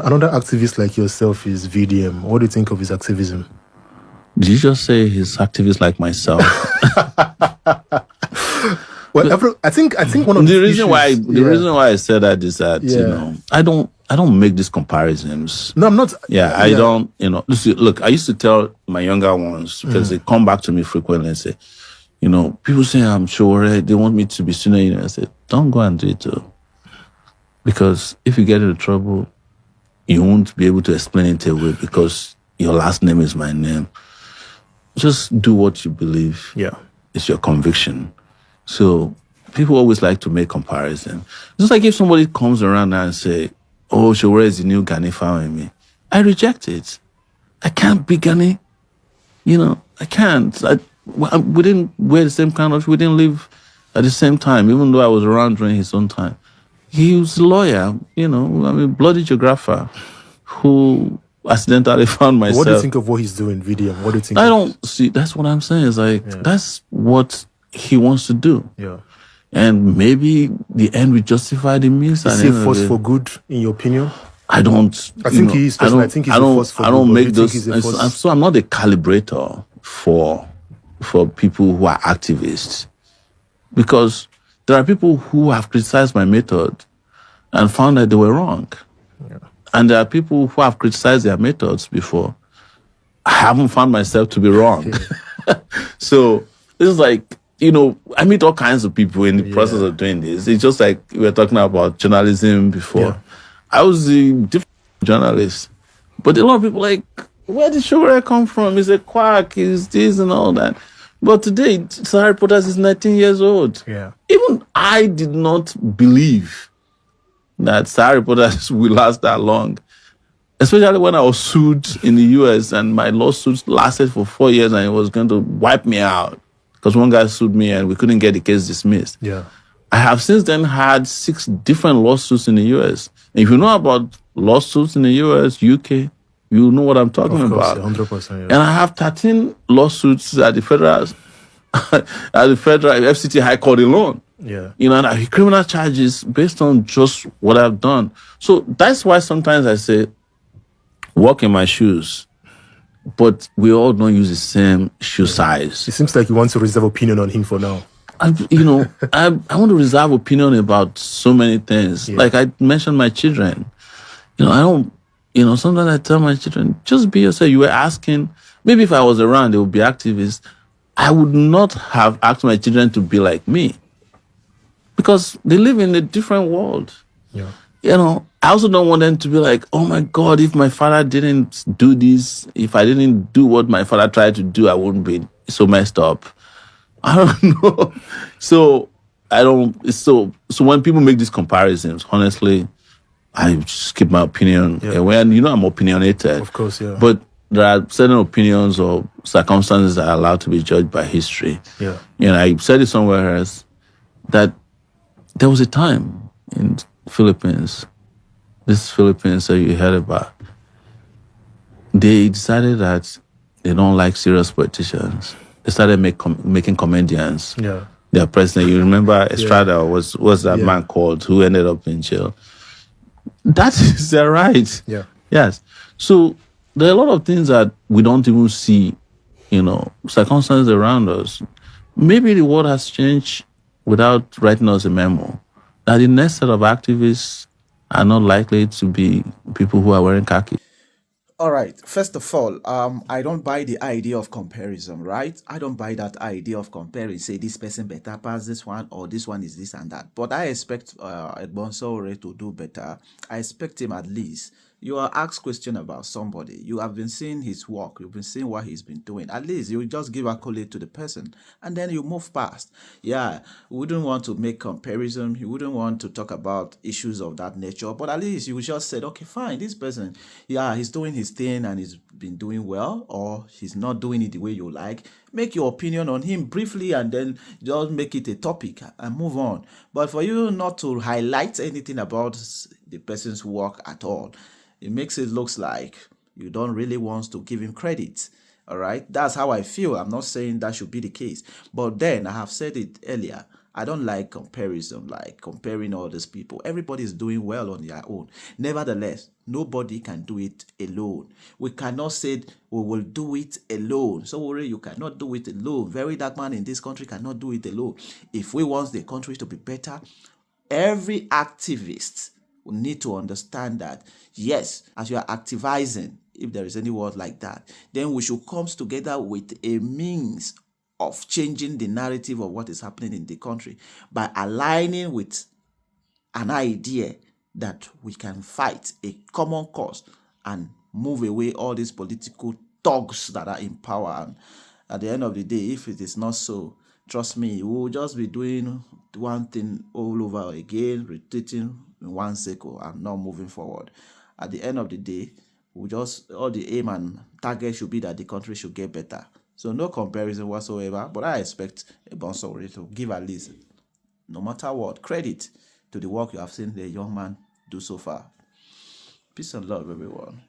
another activist like yourself is VDM. What do you think of his activism? Did you just say his activists like myself? Well, I think one of the reason why I said that is that I don't make these comparisons. No, I'm not. I don't. Look, I used to tell my younger ones because they come back to me frequently and say, people say I'm sure they want me to be sooner. I said, don't go and do it too, because if you get into trouble, you won't be able to explain it away because your last name is my name. Just do what you believe. Yeah, it's your conviction. So people always like to make comparison. Just like if somebody comes around now and say, "Oh, Sowore is the new Gani family," I reject it. I can't be Gani. I can't. We didn't wear the same kind of. We didn't live at the same time, even though I was around during his own time. He was a lawyer, bloody geographer who accidentally found myself. What do you think of what he's doing, VDM? What do you think? I don't see. That's what I'm saying. It's like that's what he wants to do. Yeah. And maybe the end will justify the means. Is he a force for good, in your opinion? I don't. I think he is. I think he's a force for good. I don't make those. So I'm not a calibrator for people who are activists, because there are people who have criticized my method and found that they were wrong. Yeah. And there are people who have criticized their methods before. I haven't found myself to be wrong. So it's like, I meet all kinds of people in the process of doing this. It's just like we were talking about journalism before. Yeah. I was a different journalist. But a lot of people like, where did Sowore come from? He's a quack, he's this and all that. But today, Sowore Reporters is 19 years old. Yeah. Even I did not believe that Sowore Reporters will last that long. Especially when I was sued in the US and my lawsuit lasted for 4 years and it was going to wipe me out because one guy sued me and we couldn't get the case dismissed. Yeah. I have since then had 6 different lawsuits in the US. And if you know about lawsuits in the US, UK, you know what I'm talking about. 100%. Yeah. And I have 13 lawsuits at the federal FCT High Court alone. Yeah. And criminal charges based on just what I've done. So that's why sometimes I say, walk in my shoes. But we all don't use the same shoe size. It seems like you want to reserve opinion on him for now. I want to reserve opinion about so many things. Yeah. Like I mentioned my children. I don't, sometimes I tell my children, just be yourself. You were asking, maybe if I was around, they would be activists. I would not have asked my children to be like me because they live in a different world. Yeah. I also don't want them to be like, oh my God, if my father didn't do this, if I didn't do what my father tried to do, I wouldn't be so messed up. I don't know. So when people make these comparisons, honestly, I just keep my opinion. Yeah. When I'm opinionated. Of course, yeah. But there are certain opinions or circumstances that are allowed to be judged by history. Yeah. I said it somewhere else that there was a time in Philippines, this Philippines that you heard about, they decided that they don't like serious politicians. They started making comedians. Yeah. Their president, you remember Estrada was that man called who ended up in jail. That is their right. Yeah. Yes. So there are a lot of things that we don't even see, circumstances around us. Maybe the world has changed without writing us a memo. That the next set of activists are not likely to be people who are wearing khaki. All right. First of all, I don't buy the idea of comparison, right? I don't buy that idea of comparing, say this person better pass this one or this one is this and that. But I expect Egbon Sowore to do better. I expect him at least. You are asked question about somebody. You have been seeing his work. You've been seeing what he's been doing. At least you just give accolade to the person and then you move past. Yeah, we wouldn't want to make comparison. You wouldn't want to talk about issues of that nature. But at least you just said, okay, fine, this person, yeah, he's doing his thing and he's been doing well, or he's not doing it the way you like. Make your opinion on him briefly and then just make it a topic and move on. But for you not to highlight anything about the person's work at all, it makes it looks like you don't really want to give him credit. All right. That's how I feel. I'm not saying that should be the case. But then I have said it earlier. I don't like comparison, like comparing all these people. Everybody is doing well on their own. Nevertheless, nobody can do it alone. We cannot say we will do it alone. Sowore, you cannot do it alone. Verydarkblackman in this country cannot do it alone. If we want the country to be better, every activist will need to understand that, yes, as you are activizing, if there is any word like that, then we should come together with a means of changing the narrative of what is happening in the country by aligning with an idea that we can fight a common cause and move away all these political thugs that are in power. And at the end of the day, if it is not so, trust me, we will just be doing one thing all over again, rotating in one circle and not moving forward. At the end of the day, we just, all the aim and target should be that the country should get better. So no comparison whatsoever, but I expect Sowore to give at least, no matter what, credit to the work you have seen the young man do so far. Peace and love, everyone.